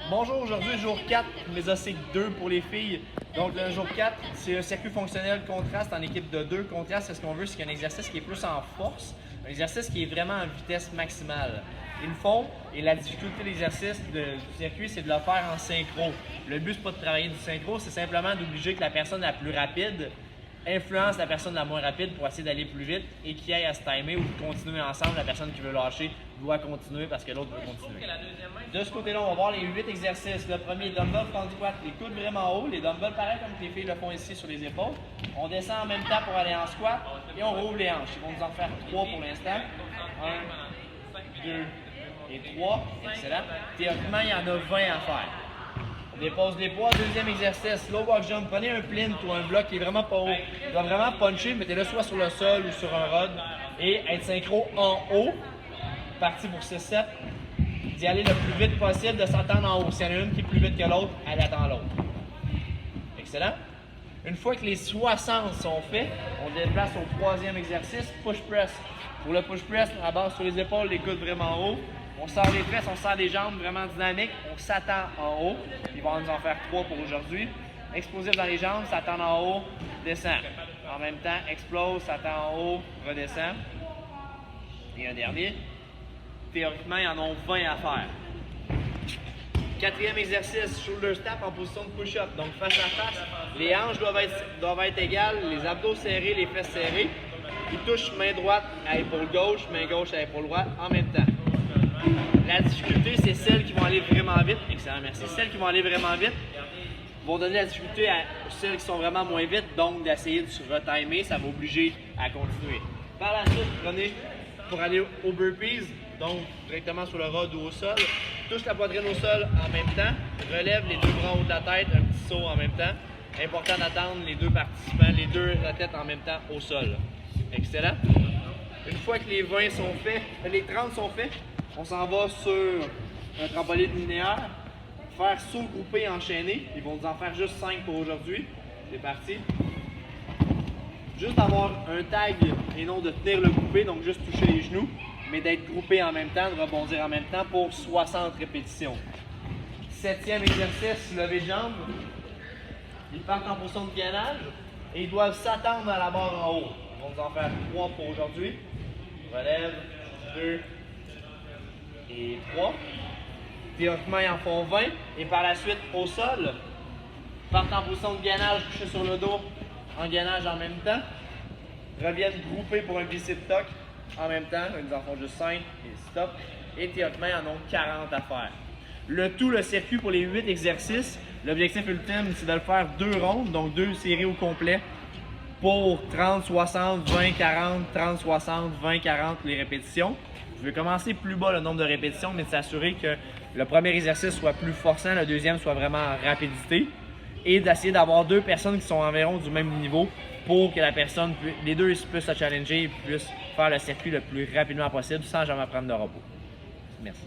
Bonjour, aujourd'hui jour 4, Mesocycle 2 pour les filles. Donc le jour 4, c'est un circuit fonctionnel contraste en équipe de 2. Contraste, ce qu'on veut, c'est qu'il y a un exercice qui est plus en force, un exercice qui est vraiment en vitesse maximale. Ils le font et la difficulté de l'exercice du circuit, c'est de le faire en synchro. Le but, c'est pas de travailler du synchro, c'est simplement d'obliger que la personne la plus rapide influence la personne la moins rapide pour essayer d'aller plus vite et qui aille à se timer ou de continuer ensemble. La personne qui veut lâcher doit continuer parce que l'autre veut continuer. De ce côté-là, on va voir les 8 exercices. Le premier, dumbbell fendu droite, les coudes vraiment haut. Les dumbbells, pareil comme les filles le font ici sur les épaules. On descend en même temps pour aller en squat et on rouvre les hanches. Ils vont nous en faire 3 pour l'instant. 1, 2 et 3. Excellent. Théoriquement, il y en a 20 à faire. On dépose les poids. Deuxième exercice, low box jump. Prenez un plinth ou un bloc qui est vraiment pas haut. Il doit vraiment puncher, mettez-le soit sur le sol ou sur un rod et être synchro en haut. Parti pour 6-7. D'y aller le plus vite possible, de s'attendre en haut. S'il y en a une qui est plus vite que l'autre, elle attend l'autre. Excellent. Une fois que les 60 sont faits, on déplace au troisième exercice, push press. Pour le push press, la base sur les épaules, les coudes vraiment haut. On sort les fesses, on sort les jambes vraiment dynamiques. On s'attend en haut. Il va nous en faire 3 pour aujourd'hui. Explosif dans les jambes, s'attend en haut, descend. En même temps, explose, s'attend en haut, redescend. Et un dernier. Théoriquement, ils en ont 20 à faire. Quatrième exercice, shoulder step en position de push-up. Donc face à face, les hanches doivent être égales, les abdos serrés, les fesses serrées. Ils touchent main droite à épaule gauche, main gauche à épaule droite en même temps. La difficulté, c'est celles qui vont aller vraiment vite. Excellent, merci. Celles qui vont aller vraiment vite vont donner la difficulté à celles qui sont vraiment moins vite, donc d'essayer de se retimer, ça va obliger à continuer. Par la suite, prenez pour aller au burpees, donc directement sur le rod ou au sol. Touche la poitrine au sol en même temps. Relève les deux bras en haut de la tête, un petit saut en même temps. Important d'attendre les deux participants, les deux la tête en même temps au sol. Excellent. Une fois que les 20 sont faits, les 30 sont faits, on s'en va sur un trampoline linéaire. Faire saut groupé enchaîné. Ils vont nous en faire juste 5 pour aujourd'hui. C'est parti. Juste avoir un tag et non de tenir le groupé, donc juste toucher les genoux, mais d'être groupé en même temps, de rebondir en même temps pour 60 répétitions. Septième exercice, lever de jambes. Ils partent en position de gainage et ils doivent s'attendre à la barre en haut. Ils vont nous en faire 3 pour aujourd'hui. Relève, 2 et 3. Théoriquement, ils en font 20. Et par la suite, au sol, partent en position de gainage, couchés sur le dos, en gainage en même temps. Reviennent groupés pour un bicep tuck en même temps. Ils en font juste 5 et stop. Et théoriquement, ils en ont 40 à faire. Le circuit pour les 8 exercices, l'objectif ultime, c'est de le faire 2 rondes, donc 2 séries au complet pour 30, 60, 20, 40, 30, 60, 20, 40 les répétitions. Je vais commencer plus bas le nombre de répétitions, mais de s'assurer que le premier exercice soit plus forçant, le deuxième soit vraiment en rapidité. Et d'essayer d'avoir 2 personnes qui sont environ du même niveau pour que les deux puissent se challenger et puissent faire le circuit le plus rapidement possible sans jamais prendre de repos. Merci.